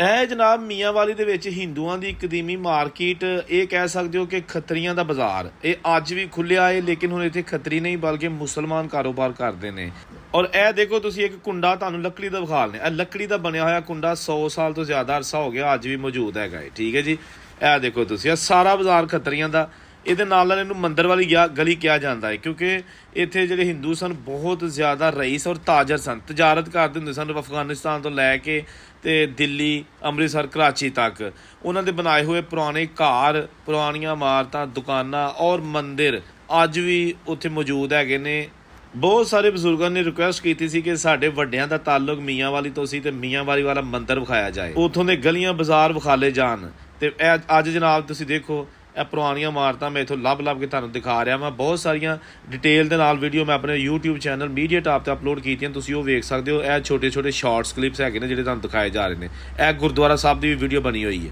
ਇਹ ਜਨਾਬ ਮੀਆਂਵਾਲੀ ਦੇ ਵਿੱਚ ਹਿੰਦੂਆਂ ਦੀ ਕਦੀਮੀ ਮਾਰਕੀਟ, ਇਹ ਕਹਿ ਸਕਦੇ ਹੋ ਕਿ ਖੱਤਰੀਆਂ ਦਾ ਬਾਜ਼ਾਰ। ਇਹ ਅੱਜ ਵੀ ਖੁੱਲਿਆ ਹੈ, ਲੇਕਿਨ ਹੁਣ ਇੱਥੇ ਖੱਤਰੀ ਨਹੀਂ ਬਲਕਿ ਮੁਸਲਮਾਨ ਕਾਰੋਬਾਰ ਕਰਦੇ ਨੇ। ਔਰ ਇਹ ਦੇਖੋ ਤੁਸੀਂ, ਇੱਕ ਕੁੰਡਾ ਤੁਹਾਨੂੰ ਲੱਕੜੀ ਦਾ ਵਿਖਾ ਲੈਣੇ। ਇਹ ਲੱਕੜੀ ਦਾ ਬਣਿਆ ਹੋਇਆ ਕੁੰਡਾ 100 ਸਾਲ ਤੋਂ ਜ਼ਿਆਦਾ ਅਰਸਾ ਹੋ ਗਿਆ, ਅੱਜ ਵੀ ਮੌਜੂਦ ਹੈਗਾ ਹੈ। ਠੀਕ ਹੈ ਜੀ, ਇਹ ਦੇਖੋ ਤੁਸੀਂ, ਇਹ ਸਾਰਾ ਬਾਜ਼ਾਰ ਖੱਤਰੀਆਂ ਦਾ। ਇਹਦੇ ਨਾਲ ਇਹਨੂੰ ਮੰਦਰ ਵਾਲੀ ਗਲੀ ਕਿਹਾ ਜਾਂਦਾ ਹੈ, ਕਿਉਂਕਿ ਇੱਥੇ ਜਿਹੜੇ ਹਿੰਦੂ ਸਨ ਬਹੁਤ ਜ਼ਿਆਦਾ ਰਈਸ ਔਰ ਤਾਜਰ ਸਨ, ਤਜਾਰਤ ਕਰਦੇ ਹੁੰਦੇ ਸਨ ਅਫਗਾਨਿਸਤਾਨ ਤੋਂ ਲੈ ਕੇ ਤੇ ਦਿੱਲੀ, ਅੰਮ੍ਰਿਤਸਰ, ਕਰਾਚੀ ਤੱਕ। ਉਹਨਾਂ ਦੇ ਬਣਾਏ ਹੋਏ ਪੁਰਾਣੇ ਘਰ, ਪੁਰਾਣੀਆਂ ਇਮਾਰਤਾਂ, ਦੁਕਾਨਾਂ ਔਰ ਮੰਦਿਰ ਅੱਜ ਵੀ ਉੱਥੇ ਮੌਜੂਦ ਹੈਗੇ ਨੇ। ਬਹੁਤ ਸਾਰੇ ਬਜ਼ੁਰਗਾਂ ਨੇ ਰਿਕੁਐਸਟ ਕੀਤੀ ਸੀ ਕਿ ਸਾਡੇ ਵੱਡਿਆਂ ਦਾ ਤਾਲੁਕ ਮੀਆਂਵਾਲੀ ਤੋਂ ਸੀ ਤੇ ਮੀਆਂਵਾਲੀ ਵਾਲਾ ਮੰਦਿਰ ਵਿਖਾਇਆ ਜਾਏ, ਉੱਥੋਂ ਦੇ ਗਲੀਆਂ ਬਾਜ਼ਾਰ ਵਿਖਾਲੇ ਜਾਣ। ਤੇ ਅੱਜ ਜਨਾਬ ਤੁਸੀਂ ਦੇਖੋ, ਇਹ ਪੁਰਾਣੀਆਂ ਇਮਾਰਤਾਂ ਮੈਂ ਇੱਥੋਂ ਲੱਭ ਕੇ ਤੁਹਾਨੂੰ ਦਿਖਾ ਰਿਹਾ। ਮੈਂ ਬਹੁਤ ਸਾਰੀਆਂ ਡਿਟੇਲ ਦੇ ਨਾਲ ਵੀਡੀਓ ਮੈਂ ਆਪਣੇ YouTube ਚੈਨਲ ਮੀਡੀਆ ਟਾਪ 'ਤੇ ਅਪਲੋਡ ਕੀਤੀਆਂ, ਤੁਸੀਂ ਉਹ ਵੇਖ ਸਕਦੇ ਹੋ। ਇਹ ਛੋਟੇ ਛੋਟੇ ਸ਼ਾਰਟਸ ਕਲਿੱਪਸ ਹੈਗੇ ਨੇ ਜਿਹੜੇ ਤੁਹਾਨੂੰ ਦਿਖਾਏ ਜਾ ਰਹੇ ਨੇ। ਇਹ ਗੁਰਦੁਆਰਾ ਸਾਹਿਬ ਦੀ ਵੀ ਵੀਡੀਓ ਬਣੀ ਹੋਈ ਹੈ।